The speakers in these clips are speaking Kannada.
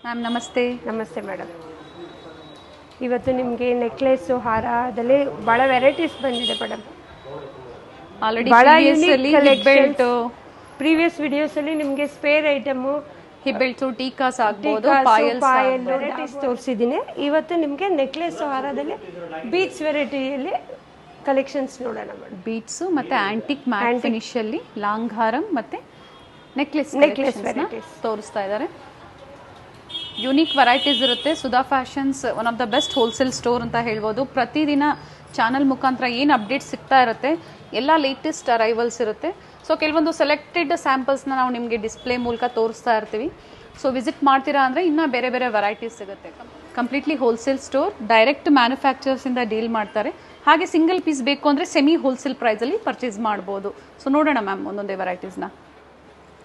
ಮ್ಯಾಮ್ ನಮಸ್ತೆ. ನಮಸ್ತೆ ಮೇಡಮ್. ಇವತ್ತು ನಿಮಗೆ ನೆಕ್ಲೆಸ್ಸು ಹಾರದಲ್ಲಿ ಭಾಳ ವೆರೈಟೀಸ್ ಬಂದಿದೆ ಮೇಡಮ್. ಆಲ್ರೆಡಿ ಭಾಳ ಪ್ರೀವಿಯಸ್ ವಿಡಿಯೋಸಲ್ಲಿ ನಿಮಗೆ ಸ್ಪೇರ್ ಐಟಮು ಹಿಪ್ ಬೆಲ್ಟ್ಸು ಟೀಕಾಸ್ ಆಗ್ಬೋದು, ಪಾಯಲ್ ವೆರೈಟೀಸ್ ತೋರಿಸಿದ್ದೀನಿ. ಇವತ್ತು ನಿಮಗೆ ನೆಕ್ಲೆಸ್ ಹಾರದಲ್ಲಿ ಬೀಟ್ಸ್ ವೆರೈಟಿಯಲ್ಲಿ ಕಲೆಕ್ಷನ್ಸ್ ನೋಡೋಣ ಮೇಡಮ್. ಬೀಟ್ಸು ಮತ್ತು ಆಂಟಿಕ್ ಮ್ಯಾಟ್ ಫಿನಿಶಲ್ಲಿ ಲಾಂಗ್ ಹಾರಂ ಮತ್ತು ನೆಕ್ಲೆಸ್ ವೆರೈಟೀಸ್ ತೋರಿಸ್ತಾ ಇದ್ದಾರೆ. ಯುನೀಕ್ ವೆರೈಟೀಸ್ ಇರುತ್ತೆ. Sudha fashions one of the best wholesale store ಅಂತ ಹೇಳ್ಬೋದು. ಪ್ರತಿದಿನ ಚಾನಲ್ ಮುಖಾಂತರ ಏನು ಅಪ್ಡೇಟ್ಸ್ ಸಿಗ್ತಾ ಇರುತ್ತೆ, ಎಲ್ಲ ಲೇಟೆಸ್ಟ್ ಅರೈವಲ್ಸ್ ಇರುತ್ತೆ. ಸೊ ಕೆಲವೊಂದು ಸೆಲೆಕ್ಟೆಡ್ ಸ್ಯಾಂಪಲ್ಸ್ನ ನಾವು ನಿಮಗೆ ಡಿಸ್ಪ್ಲೇ ಮೂಲಕ ತೋರಿಸ್ತಾ ಇರ್ತೀವಿ. ಸೊ ವಿಸಿಟ್ ಮಾಡ್ತೀರಾ ಅಂದರೆ ಇನ್ನೂ ಬೇರೆ ಬೇರೆ ವೆರೈಟೀಸ್ ಸಿಗುತ್ತೆ. ಕಂಪ್ಲೀಟ್ಲಿ ಹೋಲ್ಸೇಲ್ ಸ್ಟೋರ್, ಡೈರೆಕ್ಟ್ ಮ್ಯಾನುಫ್ಯಾಕ್ಚರ್ಸಿಂದ ಡೀಲ್ ಮಾಡ್ತಾರೆ. ಹಾಗೆ ಸಿಂಗಲ್ ಪೀಸ್ ಬೇಕು ಅಂದರೆ ಸೆಮಿ ಹೋಲ್ಸೇಲ್ ಪ್ರೈಸಲ್ಲಿ ಪರ್ಚೇಸ್ ಮಾಡ್ಬೋದು. ಸೊ ನೋಡೋಣ ಮ್ಯಾಮ್ ಒಂದೊಂದೇ ವೆರೈಟೀಸ್ನ.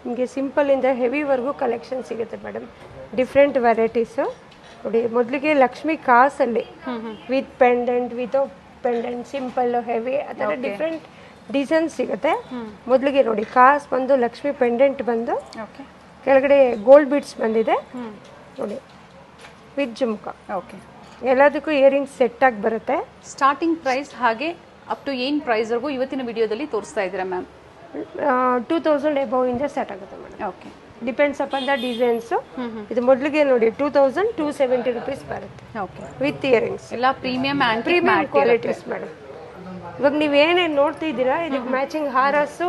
ನಿಮಗೆ ಸಿಂಪಲಿಂದ ಹೆವಿವರೆಗೂ ಕಲೆಕ್ಷನ್ ಸಿಗುತ್ತೆ ಮೇಡಮ್. ಡಿಫ್ರೆಂಟ್ ವೆರೈಟೀಸು ನೋಡಿ. ಮೊದಲಿಗೆ ಲಕ್ಷ್ಮಿ ಕಾಸಲ್ಲಿ with pendant, without pendant, simple, heavy, ಆ ಥರ ಡಿಫ್ರೆಂಟ್ ಡಿಸೈನ್ಸ್ ಸಿಗುತ್ತೆ. ಮೊದಲಿಗೆ ನೋಡಿ, ಕಾಸ್ ಬಂದು ಲಕ್ಷ್ಮಿ ಪೆಂಡೆಂಟ್ ಬಂದು ಕೆಳಗಡೆ ಗೋಲ್ಡ್ ಬೀಡ್ಸ್ ಬಂದಿದೆ ನೋಡಿ, ವಿತ್ ಜುಮ್ಕಾ. ಓಕೆ, ಎಲ್ಲದಕ್ಕೂ ಇಯರಿಂಗ್ಸ್ ಸೆಟ್ ಆಗಿ ಬರುತ್ತೆ. ಸ್ಟಾರ್ಟಿಂಗ್ ಪ್ರೈಸ್ ಹಾಗೆ ಅಪ್ ಟು ಏನು ಪ್ರೈಸ್ವರೆಗೂ ಇವತ್ತಿನ ವಿಡಿಯೋದಲ್ಲಿ ತೋರಿಸ್ತಾ ಇದ್ದೀರಾ ಮ್ಯಾಮ್? 2000 ಎಬವ್ ಇಂದ ಸ್ಟಾರ್ಟ್ ಆಗುತ್ತೆ madam. Okay, depends upon the designs. ಇದು ಮೊದಲಿಗೆ ನೋಡಿ 2270 ರೂಪೀಸ್ ಬರುತ್ತೆ. Okay, with earrings. ಎಲ್ಲ ಪ್ರೀಮಿಯಂ ಕ್ವಾಲಿಟೀಸ್ ಮೇಡಮ್. ಇವಾಗ ನೀವು ಏನೇನು ನೋಡ್ತಿದ್ದೀರಾ ಇದಕ್ಕೆ ಮ್ಯಾಚಿಂಗ್ ಹಾರಸು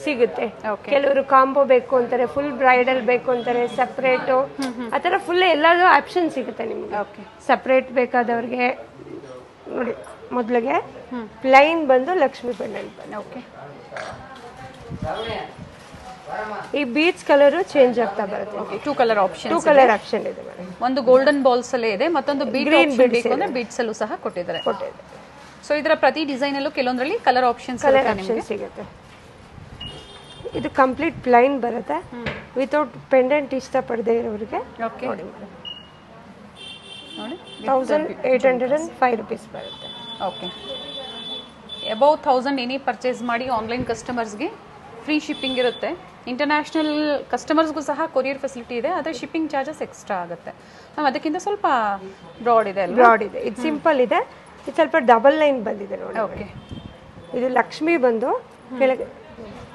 ಸಿಗುತ್ತೆ. ಕೆಲವರು ಕಾಂಬೋ ಬೇಕು ಅಂತಾರೆ, ಫುಲ್ ಬ್ರೈಡಲ್ ಬೇಕು ಅಂತಾರೆ, ಸಪ್ರೇಟು, ಆ ಥರ ಫುಲ್ ಎಲ್ಲದೂ ಆಪ್ಷನ್ ಸಿಗುತ್ತೆ ನಿಮಗೆ. ಓಕೆ, ಸಪ್ರೇಟ್ ಬೇಕಾದವ್ರಿಗೆ ನೋಡಿ. ಮೊದಲಿಗೆ ಪ್ಲೈನ್ ಬಂದು ಲಕ್ಷ್ಮಿ ಪೆಂಡೆಂಟ್ ಬಂದು. ಓಕೆ, ಈ ಬೀಡ್ಸ್ ಕಲರು ಚೇಂಜ್ ಆಗ್ತಾ ಬರುತ್ತೆ. ಓಕೆ, ಟೂ ಕಲರ್ ಆಪ್ಷನ್ ಇದೆ ಮೇಡಮ್. ಒಂದು ಗೋಲ್ಡನ್ ಬಾಲ್ಸ್ ಅಲ್ಲೇ ಇದೆ, ಮತ್ತೊಂದು ಗ್ರೀನ್ ಬೇಕು ಅಂದ್ರೆ ಬೀಡ್ಸ್ ಅಲ್ಲೂ ಸಹ ಕೊಟ್ಟಿದ್ದಾರೆ. ಸೊ ಇದರ ಪ್ರತಿ ಡಿಸೈನ್ ಅಲ್ಲೂ ಕೆಲವೊಂದರಲ್ಲಿ ಕಲರ್ ಆಪ್ಷನ್ ಸಿಗುತ್ತೆ. ಇದು ಕಂಪ್ಲೀಟ್ ಪ್ಲೈನ್ ಬರುತ್ತೆ, ವಿತೌಟ್ ಪೆಂಡೆಂಟ್ ಇಷ್ಟಪಡದೆ ಇರೋರಿಗೆ. ಓಕೆ, ನೋಡಿ 1805 ರೂಪೀಸ್ ಬರುತ್ತೆ. ಓಕೆ, ಅಬೌವ್ 1000 ಏನೇ ಪರ್ಚೇಸ್ ಮಾಡಿ ಆನ್ಲೈನ್ ಕಸ್ಟಮರ್ಸ್ಗೆ ಫ್ರೀ ಶಿಪ್ಪಿಂಗ್ ಇರುತ್ತೆ. ಇಂಟರ್ನ್ಯಾಷನಲ್ ಕಸ್ಟಮರ್ಸ್ಗೂ ಸಹ ಕೊರಿಯರ್ ಫೆಸಿಲಿಟಿ ಇದೆ, ಆದರೆ ಶಿಪ್ಪಿಂಗ್ ಚಾರ್ಜಸ್ ಎಕ್ಸ್ಟ್ರಾ ಆಗುತ್ತೆ. ಮ್ಯಾಮ್ ಅದಕ್ಕಿಂತ ಸ್ವಲ್ಪ ಬ್ರಾಡ್ ಇದೆ. ಇದು ಸಿಂಪಲ್ ಇದೆ. ಇದು ಸ್ವಲ್ಪ ಡಬಲ್ ಲೈನ್ ಬಂದಿದೆ ನೋಡಿ. ಓಕೆ, ಇದು ಲಕ್ಷ್ಮಿ ಬಂದು ಕೆಳಗೆ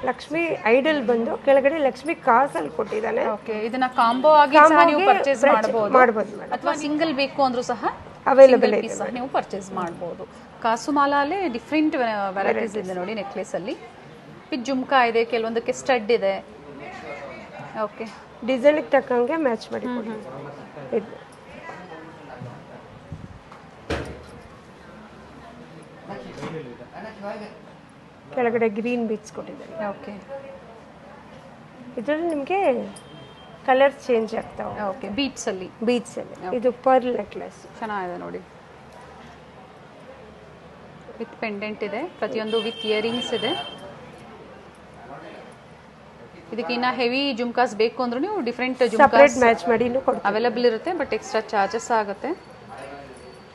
ಲಕ್ಷ್ಮಿ ಐಡಲ್ ಬಂದು ಕೆಳಗಡೆ ಲಕ್ಷ್ಮಿ ಕಾಸಲ್ಲಿ ಕೊಟ್ಟಿದ್ದಾನೆ. ಓಕೆ, ಇದನ್ನ ಕಾಂಬೋ ಆಗಿ ಸಹ ನೀವು ಪರ್ಚೇಸ್ ಮಾಡಬಹುದು, ಅಥವಾ ಸಿಂಗಲ್ ಬೇಕು ಅಂದ್ರೂ ಸಹ ಅವೈಲೇಬಲ್ ಪೀಸ್ ಸಹ ನೀವು ಪರ್ಚೇಸ್ ಮಾಡಬಹುದು. ಕಾಸು ಮಾಲಲ್ಲಿ ಡಿಫ್ರೆಂಟ್ ವೆರೈಟೀಸ್ ಇದೆ ನೋಡಿ. ನೆಕ್ಲೆಸ್ ಅಲ್ಲಿ ವಿತ್ ಜುಮ್ಕಾ ಇದೆ, ಕೆಲವೊಂದಕ್ಕೆ ಸ್ಟಡ್ ಇದೆ. ಓಕೆ, ಡಿಸೈನ್ಗೆ ತಕ್ಕಂಗೆ ಮ್ಯಾಚ್ ಮಾಡಿ ಕೊಡಿ. ಕೆಳಗಡೆ ಗ್ರೀನ್ ಬೀಡ್ಸ್ ಕೊಟ್ಟಿದ್ದಾರೆ. ಓಕೆ, ಇದರಲ್ಲಿ ನಿಮಗೆ ಕಲರ್ ಚೇಂಜ್ ಆಗ್ತಾವೆ. ಓಕೆ, ಬೀಡ್ಸ್ ಅಲ್ಲಿ ಇದು ಪರ್ಲ್ ನೆಕ್ಲೆಸ್ ಚೆನ್ನಾಗಿದೆ ನೋಡಿ. ವಿತ್ ಪೆಂಡೆಂಟ್ ಇದೆ, ಪ್ರತಿಯೊಂದು ವಿತ್ ಇಯರಿಂಗ್ಸ್ ಇದೆ. ಇದಕ್ಕೆ ಇನ್ನ ಹೆವಿ ಜುಮ್ಕಾಸ್ ಬೇಕು ಅಂದ್ರೂ ನೀವು ಡಿಫ್ರೆಂಟ್ ಜುಮ್ಕಾಸ್ ಮ್ಯಾಚ್ ಮಾಡಿ ಅವೈಲೇಬಲ್ ಇರುತ್ತೆ, ಬಟ್ ಎಕ್ಸ್ಟ್ರಾ ಚಾರ್ಜಸ್ ಆಗುತ್ತೆ.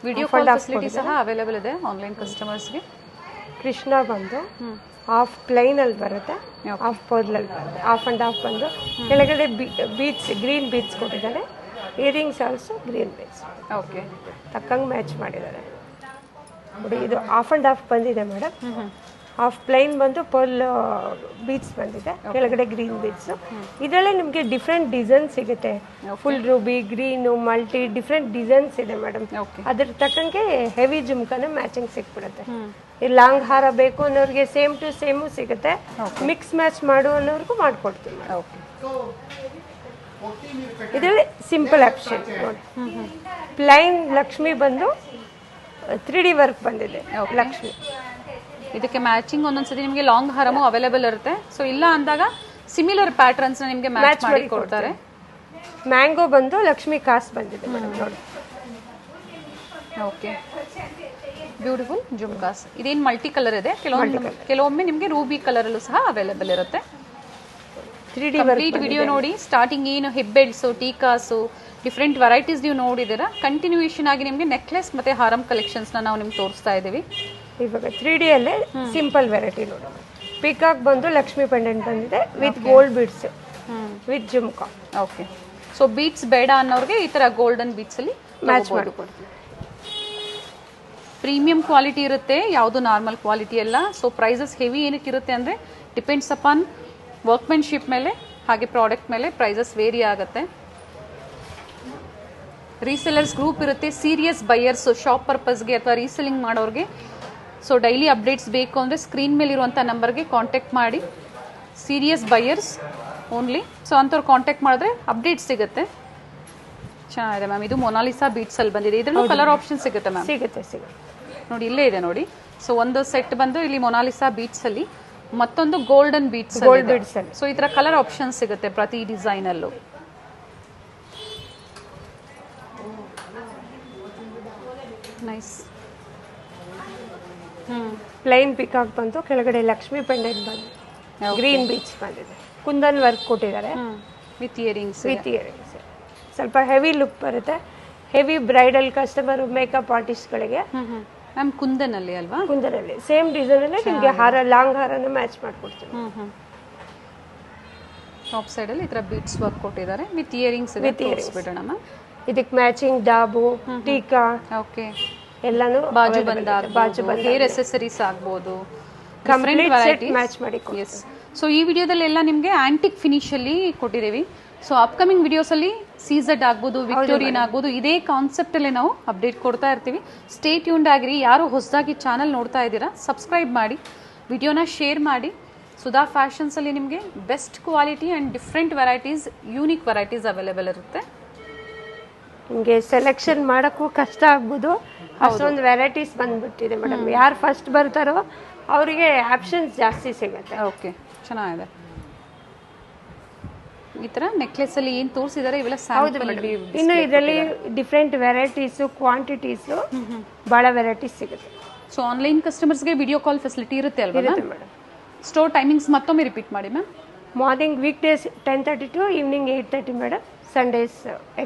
ವಿಡಿಯೋ ಕಾಲ್ ಫೆಸಿಲಿಟಿ ಸಹ ಅವೈಲೇಬಲ್ ಇದೆ ಆನ್ಲೈನ್ ಕಸ್ಟಮರ್ಸ್ಗೆ. ಕೃಷ್ಣ ಬಂದು ಹಾಫ್ ಪ್ಲೈನ್ ಅಲ್ಲಿ ಬರುತ್ತೆ, ಹಾಫ್ ಪರ್ಲ್ ಅಲ್ಲಿ ಬರುತ್ತೆ. ಹಾಫ್ ಅಂಡ್ ಹಾಫ್ ಬಂದು ಕೆಳಗಡೆ ಬೀಡ್ಸ್ ಗ್ರೀನ್ ಬೀಡ್ಸ್ ಕೊಟ್ಟಿದ್ದಾರೆ. Earrings also green beads. Okay, ತಕ್ಕಂಗೆ ಮ್ಯಾಚ್ ಮಾಡಿದ್ದಾರೆ ನೋಡಿ. ಇದು ಹಾಫ್ ಅಂಡ್ ಹಾಫ್ ಬಂದಿದೆ ಮೇಡಮ್. ಹಾಫ್ ಪ್ಲೈನ್ ಬಂದು ಪರ್ಲ್ ಬೀಡ್ಸ್ ಬಂದಿದೆ, ಕೆಳಗಡೆ ಗ್ರೀನ್ ಬೀಡ್ಸು. ಇದರಲ್ಲೇ ನಿಮಗೆ ಡಿಫ್ರೆಂಟ್ ಡಿಸೈನ್ ಸಿಗುತ್ತೆ. Full Ruby, green, multi different designs ಇದೆ ಮೇಡಮ್. ಅದ್ರ ತಕ್ಕಂಗೆ ಹೆವಿ ಜುಮ್ಕಾನ ಮ್ಯಾಚಿಂಗ್ ಸಿಕ್ಬಿಡುತ್ತೆ. ಈ ಲಾಂಗ್ ಹಾರ ಬೇಕು ಅನ್ನೋರಿಗೆ ಸೇಮ್ ಟು ಸೇಮು ಸಿಗುತ್ತೆ. ಮಿಕ್ಸ್ ಮ್ಯಾಚ್ ಮಾಡು ಅನ್ನೋರ್ಗೂ ಮಾಡಿಕೊಡ್ತೀವಿ. ಇದರಲ್ಲಿ ಸಿಂಪಲ್ ಆಪ್ಷನ್ ನೋಡಿ. ಪ್ಲೈನ್ ಲಕ್ಷ್ಮಿ ಬಂದು 3D ವರ್ಕ್ ಬಂದಿದೆ ಲಕ್ಷ್ಮಿ. ಇದಕ್ಕೆ ಮ್ಯಾಚಿಂಗ್ ಒಂದೊಂದ್ಸತಿ ನಿಮಗೆ ಲಾಂಗ್ ಹಾರಮು ಅವೈಲೇಬಲ್ ಇರುತ್ತೆ. ಸೊ ಇಲ್ಲ ಅಂದಾಗ ಸಿಮಿಲರ್ ಪ್ಯಾಟರ್ನ್ಸ್ ನಿಮಗೆ ಮ್ಯಾಚ್ ಮಾಡಿ ಕೊಡ್ತಾರೆ. ಮ್ಯಾಂಗೋ ಬಂದು ಲಕ್ಷ್ಮಿ ಕಾಸ್ ಬಂದಿದೆ ಮೇಡಮ್ ನೋಡಿ. Okay, beautiful jhumkas. ಇದೇನು ಮಲ್ಟಿ ಕಲರ್ ಇದೆ, ಕೆಲವೊಮ್ಮೆ ನಿಮಗೆ ರೂಬಿ ಕಲರ್ ಅಲ್ಲೂ ಸಹ ಅವೈಲೇಬಲ್ ಇರುತ್ತೆ. 3D ಕಂಪ್ಲೀಟ್ ವಿಡಿಯೋ ನೋಡಿ. ಸ್ಟಾರ್ಟಿಂಗ್ ಏನು ಹೆಬ್ಬೆಡ್ಸು, ಟೀಕಾಸು, ಡಿಫ್ರೆಂಟ್ ವೆರೈಟೀಸ್ ನೀವು ನೋಡಿದ್ದೀರಾ. ಕಂಟಿನ್ಯೂಯೇಷನ್ ಆಗಿ ನಿಮಗೆ ನೆಕ್ಲೆಸ್ ಮತ್ತು ಹಾರಂ ಕಲೆಕ್ಷನ್ಸ್ನ ನಾವು ನಿಮ್ಗೆ ತೋರಿಸ್ತಾ ಇದ್ದೀವಿ. ಇವಾಗ 3D ಅಲ್ಲೇ ಸಿಂಪಲ್ ವೆರೈಟಿ ನೋಡಿ. ಪಿಕಾಕ್ ಬಂದು ಲಕ್ಷ್ಮಿ ಪೆಂಡೆಂಟ್ ಬಂದಿದೆ with gold beads with jhumka. Okay, so beads ಬೇಡ ಅನ್ನೋರಿಗೆ ಈ ತರ ಗೋಲ್ಡನ್ ಬೀಟ್ಸ್ ಅಲ್ಲಿ ಮ್ಯಾಚ್ ಮಾಡಿಕೊಡ್ತೀವಿ. ಪ್ರೀಮಿಯಂ ಕ್ವಾಲಿಟಿ ಇರುತ್ತೆ, ಯಾವುದು ನಾರ್ಮಲ್ ಕ್ವಾಲಿಟಿ ಅಲ್ಲ. ಸೊ ಪ್ರೈಸಸ್ ಹೆವಿ ಏನಕ್ಕೆ ಇರುತ್ತೆ ಅಂದರೆ ಡಿಪೆಂಡ್ಸ್ ಅಪಾನ್ ವರ್ಕ್ಮೆನ್ಶಿಪ್ ಮೇಲೆ ಹಾಗೆ ಪ್ರಾಡಕ್ಟ್ ಮೇಲೆ ಪ್ರೈಸಸ್ ವೇರಿ ಆಗುತ್ತೆ. ರೀಸೆಲ್ಲರ್ಸ್ ಗ್ರೂಪ್ ಇರುತ್ತೆ, ಸೀರಿಯಸ್ ಬೈಯರ್ಸ್ ಶಾಪ್ ಪರ್ಪಸ್ಗೆ ಅಥವಾ ರೀಸೆಲ್ಲಿಂಗ್ ಮಾಡೋರಿಗೆ. ಸೊ ಡೈಲಿ ಅಪ್ಡೇಟ್ಸ್ ಬೇಕು ಅಂದರೆ ಸ್ಕ್ರೀನ್ ಮೇಲೆ ಇರುವಂಥ ನಂಬರ್ಗೆ ಕಾಂಟ್ಯಾಕ್ಟ್ ಮಾಡಿ. Serious buyers only. ಸೊ ಅಂಥವ್ರು ಕಾಂಟ್ಯಾಕ್ಟ್ ಮಾಡಿದ್ರೆ ಅಪ್ಡೇಟ್ ಸಿಗುತ್ತೆ. ಚೆನ್ನಾಗಿದೆ ಮ್ಯಾಮ್. ಇದು ಮೊನಾಲಿಸಾ ಬೀಟ್ಸ್ ಅಲ್ಲಿ ಬಂದಿದೆ. ಇದರಲ್ಲೂ ಕಲರ್ ಆಪ್ಷನ್ ಸಿಗುತ್ತೆ ಮ್ಯಾಮ್. ಸಿಗುತ್ತೆ ನೋಡಿ ಇಲ್ಲೇ ಇದೆ ನೋಡಿ. ಸೊ ಒಂದು ಸೆಟ್ ಬಂದು ಇಲ್ಲಿ ಮೊನಾಲಿಸಾ ಬೀಟ್ಸ್ ಅಲ್ಲಿ, ಮತ್ತೊಂದು ಗೋಲ್ಡನ್ ಬೀಟ್ಸ್ ಅಲ್ಲಿ. ಸೊ ಈ ತರ ಕಲರ್ ಆಪ್ಷನ್ ಸಿಗುತ್ತೆ ಪ್ರತಿ ಡಿಸೈನ್ ಅಲ್ಲೂ. ನೈಸ್. ಪ್ಲೈನ್ ಪಿಕಾಕ್ ಬಂತು, ಕೆಳಗಡೆ ಲಕ್ಷ್ಮಿ ಪೆಂಡೆಂಟ್ ಬಂದು ಗ್ರೀನ್ ಬೀಚ್ ಬಂದಿದೆ. ಕುಂದನ್ ವರ್ಕ್ ಕೊಟ್ಟಿದ್ದಾರೆ ವಿತ್ ಇಯರಿಂಗ್ಸ್. ಸ್ವಲ್ಪ ಹೆವಿ ಲುಕ್ ಬರುತ್ತೆ. ಹೆವಿ ಬ್ರೈಡಲ್ ಕಸ್ಟಮರ್ ಮೇಕಪ್ ಆರ್ಟಿಸ್ಟ್ಗಳಿಗೆ. ಮ್ಯಾಮ್ ಕುಂದನಲ್ಲಿ ಅಲ್ವಾ? ಕುಂದನಲ್ಲಿ ಸೇಮ್ ಡಿಸೈನ್ ಅಲ್ಲೇ ನಿಮಗೆ ಹಾರ, ಲಾಂಗ್ ಹಾರನ ಮ್ಯಾಚ್ ಮಾಡ್ಕೊಡ್ತೀವಿ. ಟಾಪ್ ಸೈಡ್ ಅಲ್ಲಿ ಈ ತರ ಬೀಟ್ಸ್ ವರ್ಕ್ ಕೊಟ್ಟಿದ್ದಾರೆ ವಿತ್ ಇಯರಿಂಗ್ಸ್ ಇದೆ. ತೋರಿಸ್ಬಿಡೋಣ ಮ್ಯಾಮ್. ಇದಕ್ಕೆ ಮ್ಯಾಚಿಂಗ್ ಡಾಬು, ಟೀಕಾ, ಓಕೆ, ಎಲ್ಲಾನು ಬಾಜು ಬಂದ ಹೇರ್ ಎಸೆಸರೀಸ್ ಆಗ್ಬೋದು, ಕಂಪ್ಲೀಟ್ ಸೆಟ್ ಮ್ಯಾಚ್ ಮಾಡಿ. ಎಸ್. ಸೊ ಈ ವಿಡಿಯೋದಲ್ಲಿ ಎಲ್ಲ ನಿಮಗೆ ಆಂಟಿಕ್ ಫಿನಿಶ್ ಅಲ್ಲಿ ಕೊಟ್ಟಿದ್ದೀವಿ. ಸೊ ಅಪ್ಕಮಿಂಗ್ ವಿಡಿಯೋಸ್ ಅಲ್ಲಿ ಸೀಸೆಡ್ ಆಗ್ಬೋದು, ವಿಕ್ಟೋರಿಯನ್ ಆಗ್ಬೋದು, ಇದೇ ಕಾನ್ಸೆಪ್ಟ್ ಅಲ್ಲಿ ನಾವು ಅಪ್ಡೇಟ್ ಕೊಡ್ತಾ ಇರ್ತೀವಿ. ಸ್ಟೇ ಟ್ಯೂನ್ಡ್ ಆಗಿರಿ. ಯಾರು ಹೊಸದಾಗಿ ಚಾನಲ್ ನೋಡ್ತಾ ಇದ್ದೀರಾ ಸಬ್ಸ್ಕ್ರೈಬ್ ಮಾಡಿ, ವಿಡಿಯೋನ ಶೇರ್ ಮಾಡಿ. ಸುಧಾ ಫ್ಯಾಷನ್ಸ್ ಅಲ್ಲಿ ನಿಮಗೆ best quality and different varieties, unique varieties available ಇರುತ್ತೆ. ನಿಮಗೆ ಸೆಲೆಕ್ಷನ್ ಮಾಡೋಕ್ಕೂ ಕಷ್ಟ ಆಗ್ಬೋದು, ಅಷ್ಟೊಂದು ವೆರೈಟೀಸ್ ಬಂದ್ಬಿಟ್ಟಿದೆ ಮೇಡಮ್. ಯಾರು ಫಸ್ಟ್ ಬರ್ತಾರೋ ಅವರಿಗೆ ಆಪ್ಷನ್ಸ್ ಜಾಸ್ತಿ ಸಿಗುತ್ತೆ. ಓಕೆ, ಚೆನ್ನಾಗಿದೆ. ಈ ತರ ನೆಕ್ಲೆಸ್ ಅಲ್ಲಿ ಏನ್ ತೋರಿಸಿದ್ದಾರೆ ಇವೆಲ್ಲ ಸ್ಯಾಂಪಲ್. ಇನ್ನು ಇದರಲ್ಲಿ ಡಿಫ್ರೆಂಟ್ ವೆರೈಟೀಸು, ಕ್ವಾಂಟಿಟೀಸು, ಭಾಳ ವೆರೈಟೀಸ್ ಸಿಗುತ್ತೆ. ಸೊ ಆನ್ಲೈನ್ ಕಸ್ಟಮರ್ಸ್ಗೆ ವಿಡಿಯೋ ಕಾಲ್ ಫೆಸಿಲಿಟಿ ಇರುತ್ತೆ ಅಲ್ವಾ ಮೇಡಮ್? ಸ್ಟೋರ್ ಟೈಮಿಂಗ್ಸ್ ಮತ್ತೊಮ್ಮೆ ರಿಪೀಟ್ ಮಾಡಿ ma'am. Morning week days 10:30 to evening 8:30 madam. Sundays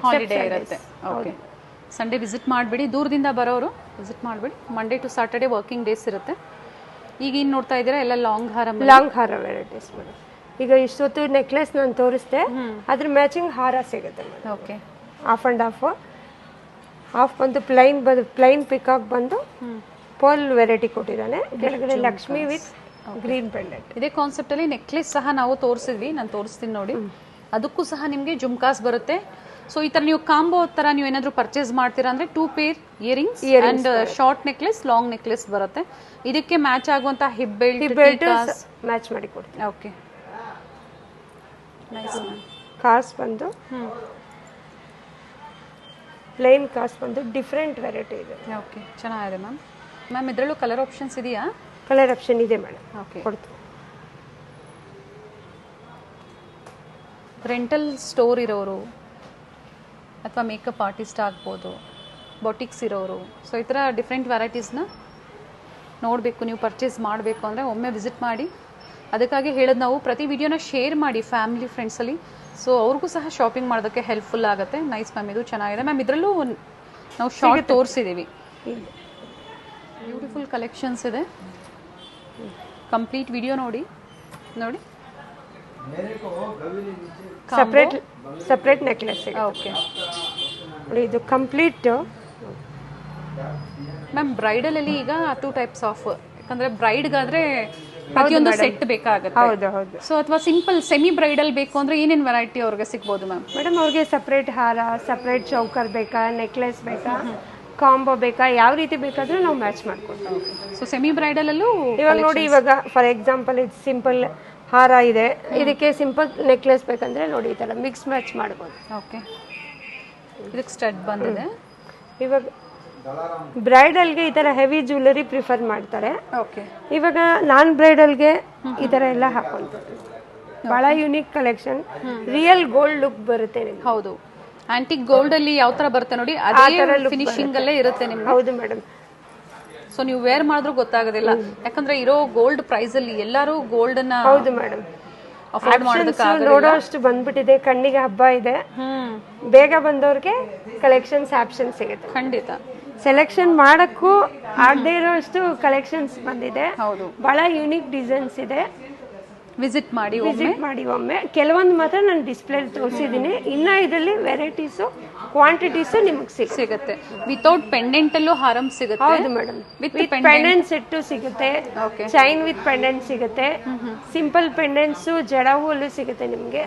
holiday ಇರುತ್ತೆ. ಓಕೆ, ಸಂಡೇ ವಿಸಿಟ್ ಮಾಡಿಬಿಡಿ. ದೂರದಿಂದ ಬರೋರು ವಿಸಿಟ್ ಮಾಡಿಬಿಡಿ. Monday to Saturday working days ಇರುತ್ತೆ. ಈಗ ಏನು ನೋಡ್ತಾ ಇದ್ದೀರಾ ಎಲ್ಲ ಲಾಂಗ್ ಹಾರ ವೆರೈಟೀಸ್ ಮೇಡಮ್. ಈಗ ಇಷ್ಟೊತ್ತು ನೆಕ್ಲೆಸ್ ನಾನು ತೋರಿಸ್ದೆ, ಅದ್ರ ಮ್ಯಾಚಿಂಗ್ ಹಾರ ಸಿಗುತ್ತೆ madam. Okay, half and half ಬಂದು ಪ್ಲೈನ್ ಪಿಕಾಕ್ ಬಂದು ಪರ್ಲ್ ವೆರೈಟಿ ಕೊಟ್ಟಿದ್ದಾನೆ. ಕೆಳಗಡೆ ಲಕ್ಷ್ಮಿ ವಿತ್ ಗ್ರೀನ್ ಪೆಂಡೆಂಟ್. ಇದೇ ಕಾನ್ಸೆಪ್ಟ್ ಅಲ್ಲಿ ನೆಕ್ಲೆಸ್ ಸಹ ನಾವು ತೋರಿಸಿದ್ವಿ. ನಾನು ತೋರಿಸ್ತೀನಿ ನೋಡಿ. ಅದಕ್ಕೂ ಸಹ ನಿಮಗೆ ಜುಮ್ಕಾಸ್ ಬರುತ್ತೆ. ಸೊ ಈ ತರ ನೀವು ಕಾಂಬೋ ತರ ನೀವು ಏನಾದ್ರು ಪರ್ಚೇಸ್ ಮಾಡ್ತೀರಾ ಅಂದ್ರೆ 2 pair earrings and short necklace, long necklace ಬರುತ್ತೆ. ಇದಕ್ಕೆ ಮ್ಯಾಚ್ ಆಗುವಂತ ಹಿಪ್ ಬೆಲ್ಟ್ ಮ್ಯಾಚ್ ಮಾಡಿ ಕೊಡ್ತೀವಿ. Okay, nice ma'am. ಕಾಸ್ ಬಂದು ಪ್ಲೇನ್ ಕಾಸ್ ಬಂದು ಡಿಫ್ರೆಂಟ್ ವೆರೈಟಿ ಇದೆ. ಓಕೆ, ಚೆನ್ನಾಗಿದೆ ಮ್ಯಾಮ್. ಮ್ಯಾಮ್ ಇದರಲ್ಲೂ ಕಲರ್ ಆಪ್ಷನ್ಸ್ ಇದೆಯಾ? ಕಲರ್ ಆಪ್ಷನ್ ಇದೆ ಮೇಡಮ್. ಓಕೆ, ಕೊಡ್ತೀವಿ. ರೆಂಟಲ್ ಸ್ಟೋರ್ ಇರೋರು ಅಥವಾ ಮೇಕಪ್ ಆರ್ಟಿಸ್ಟ್ ಆಗ್ಬೋದು, ಬೊಟಿಕ್ಸ್ ಇರೋರು, ಸೊ ಈ ಥರ ಡಿಫ್ರೆಂಟ್ ವೆರೈಟೀಸ್ನ ನೋಡಬೇಕು, ನೀವು ಪರ್ಚೇಸ್ ಮಾಡಬೇಕು ಅಂದರೆ ಒಮ್ಮೆ ವಿಸಿಟ್ ಮಾಡಿ. ಅದಕ್ಕಾಗಿ ಹೇಳೋದು ನಾವು ಪ್ರತಿ ವಿಡಿಯೋನ ಶೇರ್ ಮಾಡಿ ಫ್ಯಾಮಿಲಿ ಫ್ರೆಂಡ್ಸಲ್ಲಿ. ಸೊ ಅವ್ರಿಗೂ ಸಹ ಶಾಪಿಂಗ್ ಮಾಡೋದಕ್ಕೆ ಹೆಲ್ಪ್ಫುಲ್ ಆಗುತ್ತೆ. ನೈಸ್ ಮ್ಯಾಮ್, ಇದು ಚೆನ್ನಾಗಿದೆ ಮ್ಯಾಮ್. ಇದರಲ್ಲೂ ನಾವು ಶಾರ್ಟ್ ತೋರಿಸಿದ್ದೀವಿ. ಬ್ಯೂಟಿಫುಲ್ ಕಲೆಕ್ಷನ್ಸ್ ಇದೆ. ಕಂಪ್ಲೀಟ್ ವಿಡಿಯೋ ನೋಡಿ. Separate necklace. ಓಕೆ, ಇದು ಕಂಪ್ಲೀಟ್ ಮ್ಯಾಮ್. ಬ್ರೈಡಲಲ್ಲಿ ಈಗ 2 ಟೈಪ್ಸ್ ಆಫ್, ಯಾಕಂದರೆ ಬ್ರೈಡ್ಗಾದರೆ ಪ್ರತಿಯೊಂದು ಸೆಟ್ ಬೇಕಾಗುತ್ತೆ. ಹೌದು. ಸೊ ಅಥವಾ ಸಿಂಪಲ್ ಸೆಮಿ ಬ್ರೈಡಲ್ ಬೇಕು ಅಂದರೆ ಏನೇನು ವೆರೈಟಿ ಅವ್ರಿಗೆ ಸಿಗ್ಬೋದು ಮ್ಯಾಮ್? ಮೇಡಮ್ ಅವ್ರಿಗೆ ಸಪ್ರೇಟ್ ಹಾರ, ಸಪ್ರೇಟ್ ಚೌಕರ್ ಬೇಕಾ, ನೆಕ್ಲೆಸ್ ಬೇಕಾ, ಕಾಂಬೋ ಬೇಕಾ, ಯಾವ ರೀತಿ ಬೇಕಾದರೂ ನಾವು ಮ್ಯಾಚ್ ಮಾಡ್ಕೊಡ್ತೀವಿ. ಸೊ ಸೆಮಿ ಬ್ರೈಡಲಲ್ಲೂ ಇವಾಗ ನೋಡಿ, ಇವಾಗ ಫಾರ್ ಎಕ್ಸಾಂಪಲ್ ಇದು ಸಿಂಪಲ್ ಹಾರ ಇದೆ, ಇದಕ್ಕೆ ಸಿಂಪಲ್ ನೆಕ್ಲೆಸ್ ಬೇಕಂದ್ರೆ ನೋಡಿ ಈ ಥರ ಮಿಕ್ಸ್ ಮ್ಯಾಚ್ ಮಾಡ್ಬೋದು. ಓಕೆ, ಇದಕ್ಕೆ ಸ್ಟಡ್ ಬಂದಿದೆ. ಇವಾಗ ಬ್ರೈಡಲ್ಗೆ ಈ ಥರ ಹೆವಿ ಜ್ಯುವೆಲರಿ ಪ್ರಿಫರ್ ಮಾಡ್ತಾರೆ. ಓಕೆ, ಇವಾಗ ನಾನ್ ಬ್ರೈಡಲ್ಗೆ ಈ ಥರ ಎಲ್ಲ ಹಾಕೊಂತಾರೆ. ಭಾಳ unique collection, real gold look ಬರುತ್ತೆ ನಿಮ್ಗೆ. ಹೌದು, ಆಂಟಿಕ್ ಗೋಲ್ಡ್ ಅಲ್ಲಿ ಯಾವ ತರ ಬರುತ್ತೆ ನೋಡಿ, ಅದೇ ಫಿನಿಶಿಂಗ್ ಅಲ್ಲೇ ಇರುತ್ತೆ ನಿಮ್ಗೆ. ಹೌದು ಮೇಡಮ್. ಸೊ ನೀವು ವೇರ್ ಮಾಡಿದ್ರು ಗೊತ್ತಾಗೋದಿಲ್ಲ, ಯಾಕಂದ್ರೆ ಇರೋ ಗೋಲ್ಡ್ ಪ್ರೈಸ್ ಅಲ್ಲಿ ಎಲ್ಲರೂ ಗೋಲ್ಡ್ ಅನ್ನ. ಹೌದು ಮೇಡಮ್, ಅಫೋರ್ಡ್ ಮಾಡೋದಕ್ಕೆ ನೋಡೋಷ್ಟು ಬಂದ್ಬಿಟ್ಟಿದೆ. ಕಣ್ಣಿಗೆ ಹಬ್ಬ ಇದೆ. ಬೇಗ ಬಂದವ್ರಿಗೆ ಕಲೆಕ್ಷನ್ಸ್ ಆಪ್ಷನ್ ಸಿಗುತ್ತೆ. ಖಂಡಿತ ಸೆಲೆಕ್ಷನ್ ಮಾಡಕ್ಕೂ ಆಗದೆ ಇರೋಷ್ಟು ಕಲೆಕ್ಷನ್ಸ್ ಬಂದಿದೆ. ಹೌದು, ಬಹಳ ಯೂನಿಕ್ ಡಿಸೈನ್ಸ್ ಇದೆ. ವಿಸಿಟ್ ಮಾಡಿ ವಿಸಿಟ್ ಮಾಡಿ ಒಮ್ಮೆ. ಕೆಲವೊಂದು ಮಾತ್ರ ನಾನು ಡಿಸ್ಪ್ಲೇ ತೋರಿಸಿದ್ದೀನಿ, ಇನ್ನು ಇದರಲ್ಲಿ ವೆರೈಟೀಸು ಕ್ವಾಂಟಿಟೀಸು ನಿಮಗೆ ಸಿಗುತ್ತೆ. ವಿತೌಟ್ ಪೆಂಡೆಂಟ್ ಅಲ್ಲೂ ಹಾರಂ ಸಿಗುತ್ತೆ. ಹೌದು ಮೇಡಮ್, ವಿತ್ ಪೆಂಡೆಂಟ್ ಸೆಟ್ಟು ಸಿಗುತ್ತೆ, ಚೈನ್ ವಿತ್ ಪೆಂಡೆಂಟ್ ಸಿಗುತ್ತೆ, ಸಿಂಪಲ್ ಪೆಂಡೆಂಟ್ಸು ಜಡ ಹೂಲು ಸಿಗುತ್ತೆ, ನಿಮಗೆ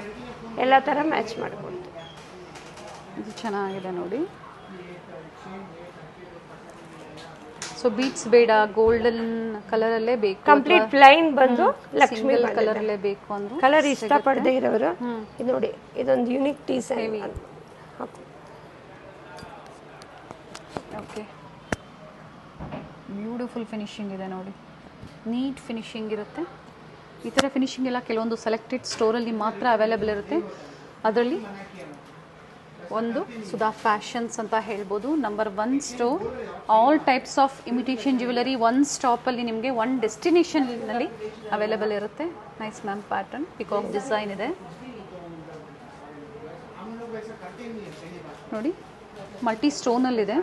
ಎಲ್ಲ ಥರ ಮ್ಯಾಚ್ ಮಾಡ್ಬೋದು. ಇದು ಚೆನ್ನಾಗಿದೆ ನೋಡಿ. ಸೊ ಬೀಟ್ಸ್ ಬೇಡ, ಗೋಲ್ಡನ್ ಕಲರಲ್ಲೇ ಬೇಕು, ಕಂಪ್ಲೀಟ್ ಪ್ಲೈನ್ ಬಂದು ಲಕ್ಷ್ಮಿ ಕಲರಲ್ಲೇ ಬೇಕು ಅಂದ್ರೆ ಕಲರ್ ಇಷ್ಟಪಡದೆ ಇರೋರು ಇದು ನೋಡಿ, ಇದೊಂದು unique design. Okay, beautiful finishing ಇದೆ ನೋಡಿ, ನೀಟ್ ಫಿನಿಶಿಂಗ್ ಇರುತ್ತೆ. ಈ ಥರ ಫಿನಿಶಿಂಗ್ ಎಲ್ಲ ಕೆಲವೊಂದು ಸೆಲೆಕ್ಟೆಡ್ ಸ್ಟೋರಲ್ಲಿ ಮಾತ್ರ ಅವೈಲೇಬಲ್ ಇರುತ್ತೆ. ಅದರಲ್ಲಿ ಒಂದು ಸುಧಾ ಫ್ಯಾಷನ್ಸ್ ಅಂತ ಹೇಳ್ಬೋದು, number 1 store. All types of imitation jewellery one ಸ್ಟಾಪಲ್ಲಿ ನಿಮಗೆ ಒನ್ ಡೆಸ್ಟಿನೇಷನ್ನಲ್ಲಿ ಅವೈಲೇಬಲ್ ಇರುತ್ತೆ. Nice ma'am, pattern peacock design ಇದೆ ನೋಡಿ, ಮಲ್ಟಿ ಸ್ಟೋನಲ್ಲಿದೆ.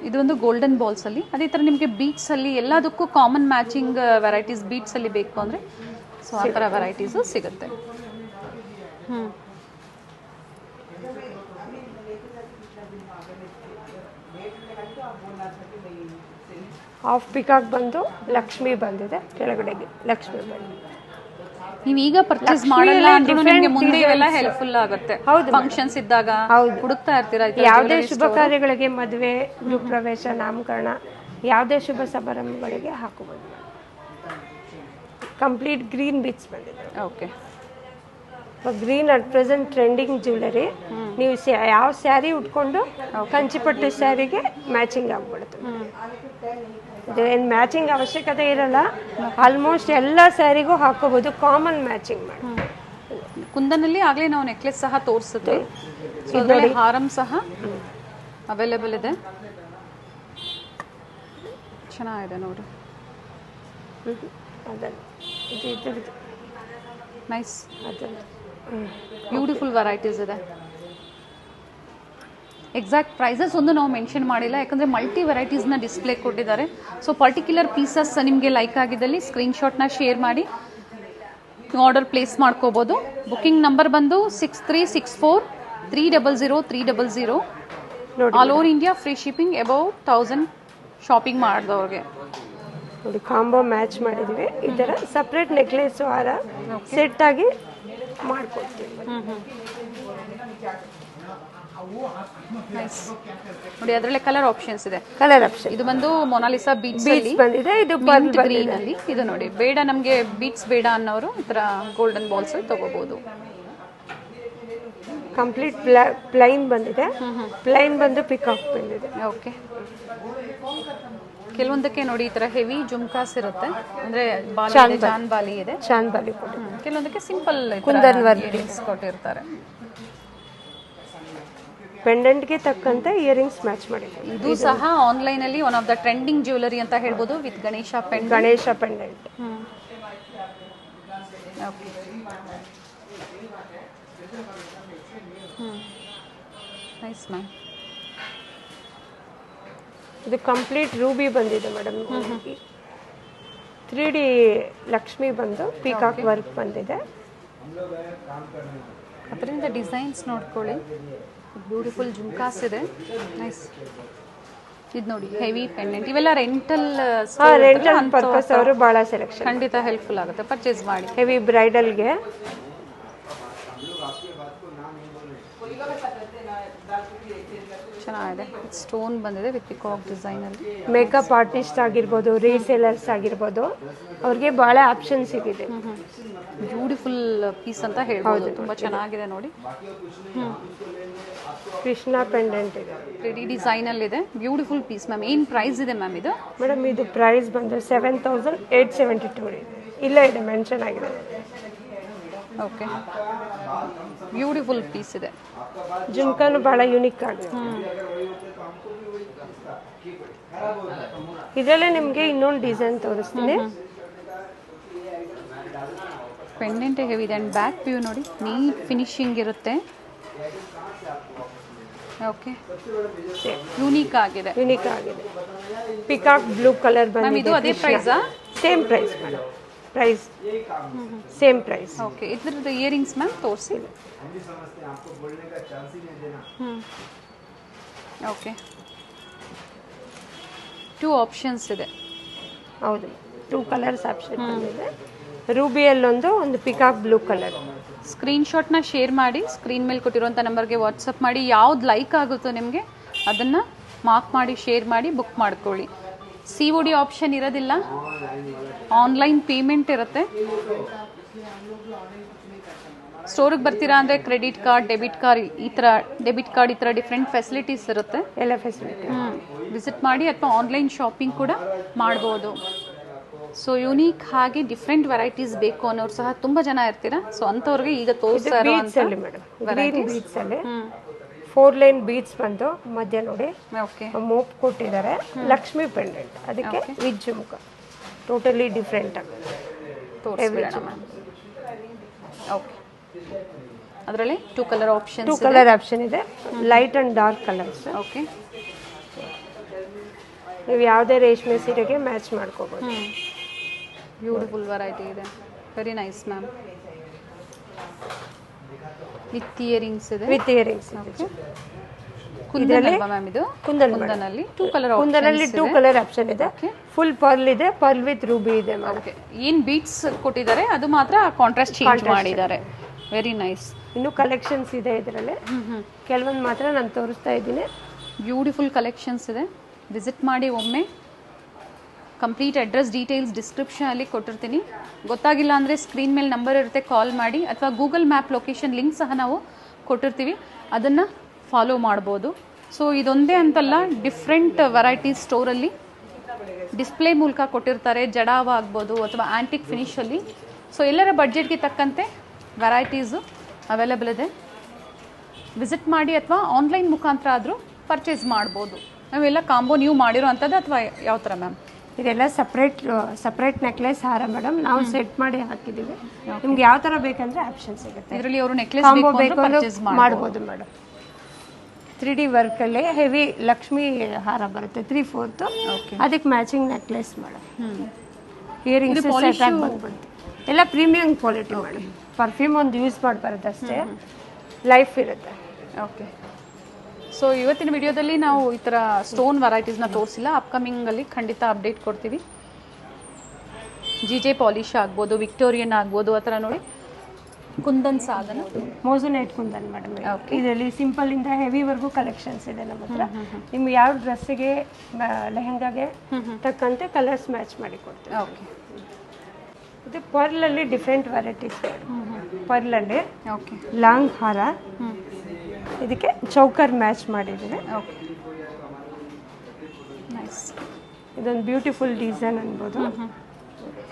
ಇದು ಒಂದು ಗೋಲ್ಡನ್ ಬಾಲ್ಸಲ್ಲಿ. ಅದೇ ಥರ ನಿಮಗೆ ಬೀಟ್ಸಲ್ಲಿ ಎಲ್ಲದಕ್ಕೂ ಕಾಮನ್ ಮ್ಯಾಚಿಂಗ್ ವೆರೈಟೀಸ್ ಬೀಟ್ಸಲ್ಲಿ ಬೇಕು ಅಂದರೆ ಸೊ ಆ ಥರ ವೆರೈಟೀಸು ಸಿಗುತ್ತೆ. ಹಾಫ್ ಪಿಕಾಕ್ ಬಂದು ಲಕ್ಷ್ಮಿ ಬಂದಿದೆ, ಕೆಳಗಡೆಗೆ ಲಕ್ಷ್ಮಿ ಬಂದಿದೆ. ನೀವು ಈಗ ಪರ್ಚೇಸ್ ಮಾಡಲ್ಲ ಅಂದ್ರೂ ನಿಮಗೆ ಮುಂದೆ ಇವೆಲ್ಲ ಹೆಲ್ಪ್ಫುಲ್ ಆಗುತ್ತೆ. ಫಂಕ್ಷನ್ಸ್ ಇದ್ದಾಗ ಹುಡುಕ್ತಾ ಇರ್ತೀರಾ. ಯಾವುದೇ ಶುಭ ಕಾರ್ಯಗಳಿಗೆ, ಮದುವೆ, ಗೃಹಪ್ರವೇಶ, ನಾಮಕರಣ, ಯಾವುದೇ ಶುಭ ಸಮಾರಂಭಗಳಿಗೆ ಹಾಕಬಹುದು. ಕಂಪ್ಲೀಟ್ ಗ್ರೀನ್ ಬೀಟ್ಸ್ ಬಂದಿದೆ. Okay, green at present trending jewellery. ನೀವು ಯಾವ ಸ್ಯಾರಿ ಉಟ್ಕೊಂಡು ಕಂಚಿಪಟ್ಟು ಸ್ಯಾರಿಗೆ ಮ್ಯಾಚಿಂಗ್ ಆಗ್ಬಿಡುತ್ತೆ. ಏನು ಮ್ಯಾಚಿಂಗ್ ಅವಶ್ಯಕತೆ ಇರಲ್ಲ, ಆಲ್ಮೋಸ್ಟ್ ಎಲ್ಲ ಸ್ಯಾರಿಗೂ ಹಾಕೋಬಹುದು, ಕಾಮನ್ ಮ್ಯಾಚಿಂಗ್ ಮಾಡಿ. ಕುಂದನಲ್ಲಿ ಆಗಲೇ ನಾವು ನೆಕ್ಲೆಸ್ ಸಹ ತೋರಿಸಿದ್ವಿ. ಸೊ ಅದರಲ್ಲಿ ಹಾರಂ ಸಹ ಅವೈಲೇಬಲ್ ಇದೆ. ಚೆನ್ನಾಗಿದೆ ನೋಡಿ, ನೈಸ್, ಬ್ಯೂಟಿಫುಲ್ ವೆರೈಟೀಸ್ ಇದೆ. ಎಕ್ಸಾಕ್ಟ್ ಪ್ರೈಸಸ್ ಒಂದು ನಾವು ಮೆನ್ಷನ್ ಮಾಡಿಲ್ಲ, ಯಾಕಂದರೆ ಮಲ್ಟಿ ವೆರೈಟೀಸ್ನ ಡಿಸ್ಪ್ಲೇ ಕೊಟ್ಟಿದ್ದಾರೆ. ಸೊ ಪರ್ಟಿಕ್ಯುಲರ್ ಪೀಸಸ್ ನಿಮಗೆ ಲೈಕ್ ಆಗಿದ್ದಲ್ಲಿ ಸ್ಕ್ರೀನ್ಶಾಟ್ನ ಶೇರ್ ಮಾಡಿ ನೀವು ಆರ್ಡರ್ ಪ್ಲೇಸ್ ಮಾಡ್ಕೋಬೋದು. ಬುಕಿಂಗ್ ನಂಬರ್ ಬಂದು 6364300300. All over India free shipping, above 1000 shopping ಮಾಡಿದವ್ರಿಗೆ. ನೋಡಿ, ಕಾಂಬೋ ಮ್ಯಾಚ್ ಮಾಡಿದ್ವಿ. ಈ ಥರ ಸಪ್ರೇಟ್ ನೆಕ್ಲೆಸ್ ಹಾರ ಸೆಟ್ ಆಗಿ ಮಾಡ್ಕೊಡ್ತೀವಿ. ನೋಡಿ, ಅದರಲ್ಲೇ ಕಲರ್ ಆಪ್ಷನ್ಸ್ ಇದೆ. ಕಲರ್ ಆಪ್ಷನ್ ಇದು ಬಂದು ಮೊನಾಲಿಸಾ ಬೀಟ್ಸ್ ಬಂದಿದೆ, ಇದು ಗ್ರೀನ್ ಅಲ್ಲಿ. ಇದು ನೋಡಿ, ಬೇಡ ನಮಗೆ ಬೀಟ್ಸ್ ಬೇಡ ಅನ್ನೋರು ಈ ತರ ಗೋಲ್ಡನ್ ಬಾಲ್ಸ್ ತಗೋಬಹುದು. ಕಂಪ್ಲೀಟ್ ಪ್ಲೈನ್ ಬಂದಿದೆ, ಪ್ಲೈನ್ ಬಂದು ಪಿಕಾಕ್ ಬಂದಿದೆ. ಓಕೆ, ಕೆಲವೊಂದಕ್ಕೆ ನೋಡಿ ಈ ತರ ಹೆವಿ ಜುಮ್ಕಾಸ್ ಇರುತ್ತೆ, ಅಂದ್ರೆ ಜಾನ್ ಬಾಲಿ ಇದೆ, ಚಾಂದ್ ಬಾಲಿ. ಕೆಲವೊಂದಕ್ಕೆ ಸಿಂಪಲ್ ಕೊಟ್ಟಿರ್ತಾರೆ. ಪೆಂಡೆಂಟ್ಗೆ ತಕ್ಕಂತೆ ಇಯರಿಂಗ್ಸ್ ಮ್ಯಾಚ್ ಮಾಡಿದೆ. ಇದು ಸಹ ಆನ್ಲೈನ್ ಅಲ್ಲಿ one of the trending jewellery ಅಂತ ಹೇಳ್ಬೋದು, with Ganesha pendant. Okay, nice ma'am. ಇದು ಕಂಪ್ಲೀಟ್ ರೂಬಿ ಬಂದಿದೆ ಮೇಡಮ್. 3D ಲಕ್ಷ್ಮಿ ಬಂದು ಪಿಕಾಕ್ ವರ್ಕ್ ಬಂದಿದೆ. ಅದರಿಂದ ಡಿಸೈನ್ಸ್ ನೋಡ್ಕೊಳ್ಳಿ, ಬ್ಯೂಟಿಫುಲ್ ಜುಮ್ಕಾಸ್ ಇದೆ, ನೈಸ್. ಇದು ನೋಡಿ, ಹೆವಿ ಪೆಂಡೆಂಟ್. ಇವೆಲ್ಲ ರೆಂಟಲ್ ಪರ್ಪಸ್ ಅವರು ಬಹಳ ಸೆಲೆಕ್ಷನ್, ಖಂಡಿತ ಹೆಲ್ಪ್ಫುಲ್ ಆಗುತ್ತೆ, ಪರ್ಚೇಸ್ ಮಾಡಿ. ಹೆವಿ ಬ್ರೈಡಲ್ಗೆ ಚೆನ್ನಾಗಿದೆ. ಸ್ಟೋನ್ ಬಂದಿದೆ ವಿತ್ ಪಿಕಾಕ್ ಡಿಸೈನ್ ಅಲ್ಲಿ. ಮೇಕಪ್ ಆರ್ಟಿಸ್ಟ್ ಆಗಿರ್ಬೋದು, ರೀಸೇಲರ್ಸ್ ಆಗಿರ್ಬೋದು, ಅವ್ರಿಗೆ ಬಹಳ ಆಪ್ಷನ್ಸ್ ಸಿಗಿದೆ. ಬ್ಯೂಟಿಫುಲ್ ಪೀಸ್ ಅಂತ ಹೇಳ್ಬೋದು, ತುಂಬಾ ಚೆನ್ನಾಗಿದೆ ನೋಡಿ. ಕೃಷ್ಣ ಪೆಂಡೆಂಟ್ ಇದೆ, 3D ಡಿಸೈನ್ ಅಲ್ಲಿ ಇದೆ, ಬ್ಯೂಟಿಫುಲ್ ಪೀಸ್. ಮ್ಯಾಮ್, ಏನು ಪ್ರೈಸ್ ಇದೆ ಮ್ಯಾಮ್ ಇದು? ಮೇಡಮ್, ಇದು ಪ್ರೈಸ್ ಬಂದು 7872 ಇದೆ. ಇಲ್ಲೇ ಇದೆ, ಮೆನ್ಷನ್ ಆಗಿದೆ. ಓಕೆ, ಬ್ಯೂಟಿಫುಲ್ ಪೀಸ್ ಇದೆ. ಜುಮ್ಕಾನು ಬಹಳ ಯೂನಿಕ್ ಆಗಿದೆ. ಇದರಲ್ಲೇ ನಿಮಗೆ ಇನ್ನೊಂದು ಡಿಸೈನ್ ತೋರಿಸ್ತೀನಿ. ಪೆಂಡೆಂಟ್ ಹೆವಿ ಇದೆ ಅಂಡ್ ಬ್ಯಾಕ್ ವ್ಯೂ ನೋಡಿ, ನೀಟ್ ಫಿನಿಶಿಂಗ್ ಇರುತ್ತೆ. ಓಕೆ, ಯೂನಿಕ್ ಆಗಿದೆ. ಪಿಕಾಕ್ ಬ್ಲೂ ಕಲರ್ ಬಂದಿದೆ. ಇದು ಅದೇ ಪ್ರೈಸಾ? Same price madam. Price same price. Okay, ಇದ್ರದ್ದು ಇಯರಿಂಗ್ಸ್ ಮ್ಯಾಮ್ ತೋರಿಸಿ. ಓಕೆ, 2 ಆಪ್ಷನ್ಸ್ ಇದೆ. ಹೌದು, 2 ಕಲರ್ಸ್ ಆಪ್ಷನ್ ಇದೆ. ರೂಬಿಯಲ್ಲೊಂದು, ಒಂದು ಪಿಕಾಕ್ ಬ್ಲೂ ಕಲರ್. ಸ್ಕ್ರೀನ್ಶಾಟ್ನ ಶೇರ್ ಮಾಡಿ, ಸ್ಕ್ರೀನ್ ಮೇಲೆ ಕೊಟ್ಟಿರುವಂಥ ನಂಬರ್ಗೆ ವಾಟ್ಸಪ್ ಮಾಡಿ. ಯಾವ್ದು ಲೈಕ್ ಆಗುತ್ತೋ ನಿಮಗೆ ಅದನ್ನು ಮಾರ್ಕ್ ಮಾಡಿ ಶೇರ್ ಮಾಡಿ ಬುಕ್ ಮಾಡ್ಕೊಳ್ಳಿ. COD ಆಪ್ಷನ್ ಇರೋದಿಲ್ಲ, ಆನ್ಲೈನ್ ಪೇಮೆಂಟ್ ಇರುತ್ತೆ. ಸ್ಟೋರಿಗೆ ಬರ್ತೀರಾ ಅಂದರೆ ಕ್ರೆಡಿಟ್ ಕಾರ್ಡ್, ಡೆಬಿಟ್ ಕಾರ್ಡ್ ಈ ಥರ ಡಿಫ್ರೆಂಟ್ ಫೆಸಿಲಿಟೀಸ್ ಇರುತ್ತೆ. ಎಲ್ಲ ಫೆಸಿಲಿಟಿ ವಿಸಿಟ್ ಮಾಡಿ, ಅಥವಾ ಆನ್ಲೈನ್ ಶಾಪಿಂಗ್ ಕೂಡ ಮಾಡ್ಬೋದು. ಸೊ ಯೂನಿಕ್ ಹಾಗೆ ಡಿಫ್ರೆಂಟ್ ವೆರೈಟೀಸ್ ಬೇಕು ಅನ್ನೋರು ಸಹ ತುಂಬ ಜನ ಇರ್ತೀರಾ. ಸೊ ಅಂಥವ್ರಿಗೆ ಈಗ ತೋರಿಸ್ತಾ ಬೀಡ್ಸಲ್ಲಿ ಮೇಡಮ್, ಗ್ರೀನ್ ಬೀಡ್ಸಲ್ಲಿ 4 ಲೈನ್ ಬೀಡ್ಸ್ ಬಂದು ಮಧ್ಯ ನೋಡಿ ಓಕೆ ಮೋಪ್ ಕೊಟ್ಟಿದ್ದಾರೆ. ಲಕ್ಷ್ಮಿ ಪೆಂಡೆಂಟ್, ಅದಕ್ಕೆ ವಿಜ್ ಜುಮ್ಕ, ಟೋಟಲಿ ಡಿಫ್ರೆಂಟ್ ಆಗುತ್ತೆ. ಓಕೆ, ಅದರಲ್ಲಿ 2 ಕಲರ್ ಆಪ್ಷನ್ 2 ಕಲರ್ ಆಪ್ಷನ್ ಇದೆ, light and dark colours. Okay, ನೀವು ಯಾವುದೇ ರೇಷ್ಮೆ ಸೀರೆಗೆ ಮ್ಯಾಚ್ ಮಾಡ್ಕೋಬೋದು. ಬ್ಯೂಟಿಫುಲ್ ವೆರೈಟಿ ಇದೆ, very nice ma'am. With earrings ಇದೆ. ವಿತ್ ಇಯರಿಂಗ್ಸ್ ಕುಂದನ್ ಅಲ್ವಾ ಮ್ಯಾಮ್ ಇದು? ಕುಂದನಲ್ಲಿ 2 ಕಲರ್ ಕುಂದನಲ್ಲಿ 2 ಕಲರ್ ಆಪ್ಷನ್ ಇದೆ. ಫುಲ್ ಪರ್ಲ್ ಇದೆ, ಪರ್ಲ್ ವಿತ್ ರೂಬಿ ಇದೆ. ಓಕೆ, ಏನು ಬೀಟ್ಸ್ ಕೊಟ್ಟಿದ್ದಾರೆ ಅದು ಮಾತ್ರ ಕಾಂಟ್ರಾಸ್ಟ್ ಚೇಂಜ್ ಮಾಡಿದ್ದಾರೆ. Very nice. ಇನ್ನು ಕಲೆಕ್ಷನ್ಸ್ ಇದೆ ಇದರಲ್ಲಿ, ಕೆಲವೊಂದು ಮಾತ್ರ ನಾನು ತೋರಿಸ್ತಾ ಇದ್ದೀನಿ. ಬ್ಯೂಟಿಫುಲ್ ಕಲೆಕ್ಷನ್ಸ್ ಇದೆ, ವಿಸಿಟ್ ಮಾಡಿ ಒಮ್ಮೆ. ಕಂಪ್ಲೀಟ್ ಅಡ್ರೆಸ್ ಡೀಟೇಲ್ಸ್ ಡಿಸ್ಕ್ರಿಪ್ಷನಲ್ಲಿ ಕೊಟ್ಟಿರ್ತೀನಿ. ಗೊತ್ತಾಗಿಲ್ಲ ಅಂದರೆ ಸ್ಕ್ರೀನ್ ಮೇಲೆ ನಂಬರ್ ಇರುತ್ತೆ, ಕಾಲ್ ಮಾಡಿ. ಅಥವಾ ಗೂಗಲ್ ಮ್ಯಾಪ್ ಲೊಕೇಶನ್ ಲಿಂಕ್ ಸಹ ನಾವು ಕೊಟ್ಟಿರ್ತೀವಿ, ಅದನ್ನು ಫಾಲೋ ಮಾಡ್ಬೋದು. ಸೊ ಇದೊಂದೇ ಅಂತಲ್ಲ, ಡಿಫ್ರೆಂಟ್ ವೆರೈಟೀಸ್ ಸ್ಟೋರಲ್ಲಿ ಡಿಸ್ಪ್ಲೇ ಮೂಲಕ ಕೊಟ್ಟಿರ್ತಾರೆ. ಜಡಾವ ಆಗ್ಬೋದು ಅಥವಾ ಆ್ಯಂಟಿಕ್ ಫಿನಿಷಲ್ಲಿ. ಸೊ ಎಲ್ಲರ ಬಡ್ಜೆಟ್ಗೆ ತಕ್ಕಂತೆ ವೆರೈಟೀಸು ಅವೈಲೇಬಲ್ ಇದೆ. ವಿಸಿಟ್ ಮಾಡಿ, ಅಥವಾ ಆನ್ಲೈನ್ ಮುಖಾಂತರ ಆದರೂ ಪರ್ಚೇಸ್ ಮಾಡ್ಬೋದು. ನಾವೆಲ್ಲ ಕಾಂಬೋ ನೀವು ಮಾಡಿರೋ ಅಂಥದ್ದು ಅಥವಾ ಯಾವ ಥರ ಮ್ಯಾಮ್? ಇದೆಲ್ಲ ಸಪ್ರೇಟ್ ನೆಕ್ಲೆಸ್ ಹಾರ ಮೇಡಮ್, ನಾವು ಸೆಟ್ ಮಾಡಿ ಹಾಕಿದ್ದೀವಿ. ನಿಮ್ಗೆ ಯಾವ ಥರ ಬೇಕಂದ್ರೆ ಆಪ್ಷನ್ ಸಿಗುತ್ತೆ. ಇದರಲ್ಲಿ ಅವರು ನೆಕ್ಲೆಸ್ ಕಾಂಬೋ ಬೇಕು ಮಾಡ್ಬೋದು ಮೇಡಮ್. 3D ವರ್ಕಲ್ಲಿ ಹೆವಿ ಲಕ್ಷ್ಮಿ ಹಾರ ಬರುತ್ತೆ, 3/4. ಅದಕ್ಕೆ matching necklace madam. Earrings set ಆಗಿ ಬಂದ್ಬಿಡುತ್ತೆ. ಎಲ್ಲ ಪ್ರೀಮಿಯಂ ಕ್ವಾಲಿಟಿ ಮೇಡಮ್. ಪರ್ಫ್ಯೂಮ್ ಒಂದು ಯೂಸ್ ಮಾಡಬಾರ್ದು ಅಷ್ಟೇ, ಲೈಫ್ ಇರುತ್ತೆ. ಓಕೆ, ಸೊ ಇವತ್ತಿನ ವಿಡಿಯೋದಲ್ಲಿ ನಾವು ಈ ಥರ ಸ್ಟೋನ್ ವೆರೈಟೀಸ್ನ ತೋರಿಸಿಲ್ಲ. ಅಪ್ಕಮಿಂಗಲ್ಲಿ ಖಂಡಿತ ಅಪ್ಡೇಟ್ ಕೊಡ್ತೀವಿ. GJ ಪಾಲಿಶ್ ಆಗ್ಬೋದು, ವಿಕ್ಟೋರಿಯನ್ ಆಗ್ಬೋದು, ಆ ಥರ ನೋಡಿ. ಕುಂದನ್ ಸಾಧನ, ಮೋಸನೈಟ್ ಕುಂದನ್ ಮೇಡಮ್. ಇದರಲ್ಲಿ ಸಿಂಪಲ್ ಇಂದ ಹೆವಿವರೆಗೂ ಕಲೆಕ್ಷನ್ಸ್ ಇದೆ ನಮ್ಮ ಹತ್ರ. ನಿಮ್ಗೆ ಯಾವ ಡ್ರೆಸ್ಸಿಗೆ, ಲೆಹಂಗಾಗೆ ತಕ್ಕಂತೆ ಕಲರ್ಸ್ ಮ್ಯಾಚ್ ಮಾಡಿ ಕೊಡ್ತೀವಿ. ಓಕೆ, ಇದು ಪರ್ಲಲ್ಲಿ ಡಿಫ್ರೆಂಟ್ ವೆರೈಟೀಸ್. ಪರ್ಲಲ್ಲಿ ಓಕೆ ಲಾಂಗ್ ಹಾರ, ಇದಕ್ಕೆ ಚೌಕರ್ ಮ್ಯಾಚ್ ಮಾಡಿದ್ದೀವಿ. Okay, nice. ಇದೊಂದು ಬ್ಯೂಟಿಫುಲ್ ಡಿಸೈನ್ ಅನ್ಬೋದು.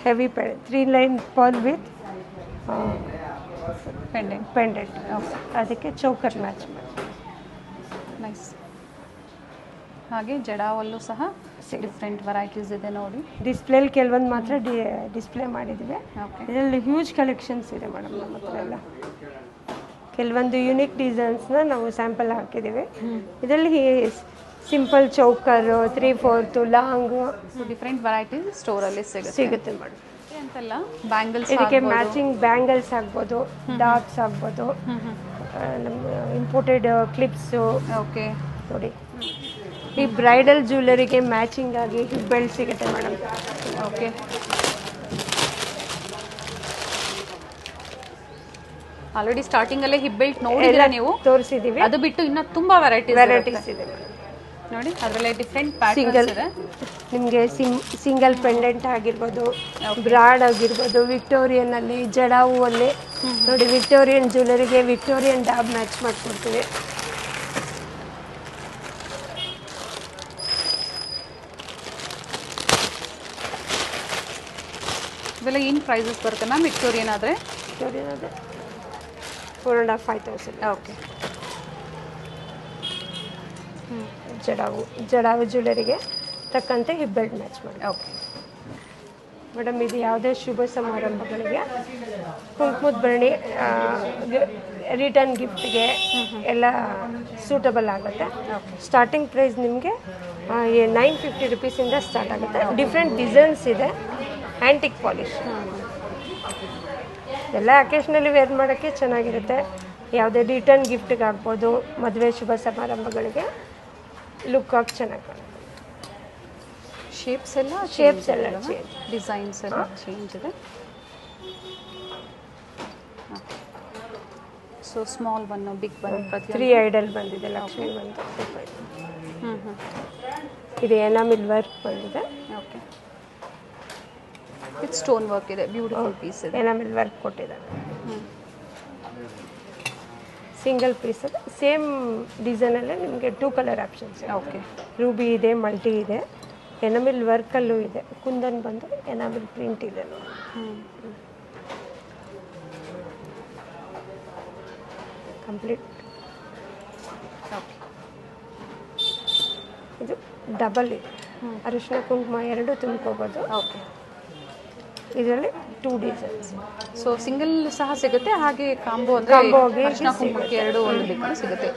Heavy 3 line pearl with pendant, ಅದಕ್ಕೆ ಚೌಕರ್ ಮ್ಯಾಚ್ ಮಾಡಿ. ನೈಸ್. ಹಾಗೆ ಜಡಾವಲ್ಲೂ ಸಹ ಡಿಫ್ರೆಂಟ್ ವೆರೈಟೀಸ್ ಇದೆ ನೋಡಿ. ಡಿಸ್ಪ್ಲೇಲಿ ಕೆಲವೊಂದು ಮಾತ್ರ ಡಿಸ್ಪ್ಲೇ ಮಾಡಿದ್ದೀವಿ. ಇದರಲ್ಲಿ ಹ್ಯೂಜ್ ಕಲೆಕ್ಷನ್ಸ್ ಇದೆ ಮೇಡಮ್ ನಮ್ಮ ಹತ್ರ ಎಲ್ಲ. ಕೆಲವೊಂದು ಯೂನಿಕ್ ಡಿಸೈನ್ಸ್ನ ನಾವು ಸ್ಯಾಂಪಲ್ ಹಾಕಿದ್ದೀವಿ. ಇದರಲ್ಲಿ ಸಿಂಪಲ್ ಚೌಕರು, 3/4 ಲಾಂಗ್, ಡಿಫ್ರೆಂಟ್ ವೆರೈಟೀಸ್ ಸ್ಟೋರಲ್ಲಿ ಸಿಗುತ್ತೆ ಮೇಡಮ್. ಅಂತಲ್ಲ, ಬ್ಯಾಂಗಲ್ಸ್, ಇದಕ್ಕೆ ಮ್ಯಾಚಿಂಗ್ ಬ್ಯಾಂಗಲ್ಸ್ ಆಗ್ಬೋದು, ಡಾಟ್ಸ್ ಆಗ್ಬೋದು, ನಮ್ಮ ಇಂಪೋರ್ಟೆಡ್ ಕ್ಲಿಪ್ಸು. ಓಕೆ ನೋಡಿ, ಈ ಬ್ರೈಡಲ್ ಜ್ಯುವೆಲರಿಗೆ ಮ್ಯಾಚಿಂಗ್ ಆಗಿ ಬೆಲ್ಟ್ ಸಿಗುತ್ತೆ ಮೇಡಮ್. ಓಕೆ, ಆಲ್ರೆಡಿ ಸ್ಟಾರ್ಟಿಂಗ್ ಅಲ್ಲೇ ಹಿಪ್ ಬೆಲ್ಟ್ ನೋಡಿದ್ರೆ ನೀವು ತೋರಿಸಿದೀವಿ. ಅದು ಬಿಟ್ಟು ಇನ್ನ ತುಂಬಾ ವೆರೈಟೀಸ್ ಇದೆ ನೋಡಿ. ಅದರಲ್ಲೇ ಡಿಫ್ರೆಂಟ್ ಪ್ಯಾಟರ್ನ್ಸ್ ಇದೆ. ನಿಮಗೆ ಸಿಂಗಲ್ ಪೆಂಡೆಂಟ್ ಆಗಿರ್ಬೋದು, ಬ್ರಾಡ್ ಆಗಿರ್ಬೋದು, ವಿಕ್ಟೋರಿಯನ್ ಅಲ್ಲಿ, ಜಡಾವು ಅಲ್ಲಿ ನೋಡಿ. ವಿಕ್ಟೋರಿಯನ್ ಜ್ಯುವೆಲರಿಗೆ ವಿಕ್ಟೋರಿಯನ್ ಡಾಬ್ ಮ್ಯಾಚ್ ಮಾಡ್ಕೊಡ್ತೀವಿ. ಇವೆಲ್ಲ ಏನು ಪ್ರೈಸಸ್ ಬರುತ್ತೆ ಮ್ಯಾಮ್? ವಿಕ್ಟೋರಿಯನ್ ಆದರೆ 4,500-5,000. ಓಕೆ. ಜಡಾವು ಜ್ಯುವೆಲರಿಗೆ ತಕ್ಕಂತೆ ಹಿಪ್ ಬೆಲ್ಟ್ ಮ್ಯಾಚ್ ಮಾಡಿ. ಓಕೆ ಮೇಡಮ್, ಇದು ಯಾವುದೇ ಶುಭ ಸಮಾರಂಭಗಳಿಗೆ, ಕುಂಕುಮದ ಭರಣಿ, ರಿಟರ್ನ್ ಗಿಫ್ಟ್ಗೆ ಎಲ್ಲ ಸೂಟಬಲ್ ಆಗುತ್ತೆ. ಸ್ಟಾರ್ಟಿಂಗ್ ಪ್ರೈಸ್ ನಿಮಗೆ 950 ರೂಪೀಸಿಂದ ಸ್ಟಾರ್ಟ್ ಆಗುತ್ತೆ. ಡಿಫ್ರೆಂಟ್ ಡಿಸೈನ್ಸ್ ಇದೆ. ಆ್ಯಂಟಿಕ್ ಪಾಲಿಶ್ ಎಲ್ಲ ಅಕೇಶ್ನಲ್ಲಿ ವೇರ್ ಮಾಡೋಕ್ಕೆ ಚೆನ್ನಾಗಿರುತ್ತೆ. ಯಾವುದೇ ರಿಟರ್ನ್ ಗಿಫ್ಟಿಗೆ ಆಗ್ಬೋದು, ಮದುವೆ ಶುಭ ಸಮಾರಂಭಗಳಿಗೆ ಲುಕ್ ಆಗಿ ಚೆನ್ನಾಗಿ ಕಾಣುತ್ತೆ. ಶೇಪ್ಸ್ ಎಲ್ಲ ಚೇಂಜ್, ಡಿಸೈನ್ಸ್ ಎಲ್ಲ ಚೇಂಜ್ ಇದೆ. ಸೊ ಸ್ಮಾಲ್ ಬನ್ನು, ಬಿಗ್ ಬನ್, 3 ಐಡಲ್ ಬಂದಿದೆ. ಲಕ್ಷ್ಮಿ ಬಂದು ಇದು ಎನಾಮಿಲ್ ವರ್ಕ್ ಬಂದಿದೆ. ಓಕೆ, ವಿತ್ ಸ್ಟೋನ್ ವರ್ಕ್ ಇದೆ. ಬ್ಯೂಟಿಫುಲ್ ಪೀಸ್ ಇದೆ. ಎನಾಮಿಲ್ ವರ್ಕ್ ಕೊಟ್ಟಿದ್ದಾರೆ. ಸಿಂಗಲ್ ಪೀಸ್ ಇದೆ. ಸೇಮ್ ಡಿಸೈನಲ್ಲೇ ನಿಮಗೆ 2 ಕಲರ್ ಆಪ್ಷನ್ಸ್. ಓಕೆ, ರೂಬಿ ಇದೆ, ಮಲ್ಟಿ ಇದೆ, ಎನಾಮಿಲ್ ವರ್ಕಲ್ಲೂ ಇದೆ. ಕುಂದನ್ ಬಂದು ಎನಾಮಿಲ್ ಪ್ರಿಂಟ್ ಇದೆ ನೋಡಿ. ಕಂಪ್ಲೀಟ್. ಓಕೆ, ಇದು ಡಬಲ್ ಇದೆ. ಅರಿಶಿನ ಕುಂಕುಮ ಎರಡು ತುಂಬ್ಕೋಬೋದು. ಓಕೆ. ಇದರಲ್ಲಿ 2 ಡಿಸೈನ್ಸ್. ಸೊ ಸಿಂಗಲ್ ಸಹ ಸಿಗುತ್ತೆ, ಹಾಗೆ ಕಾಂಬೋ ಅಂದರೆ ಕಾಂಬೋ ಆಗಿ ಅರಿಶಿನ ಕುಂಕುಮಕ್ಕೆ ಎರಡು ಒಂದು ಬೇಕಾದ್ರೂ ಸಿಗುತ್ತೆ.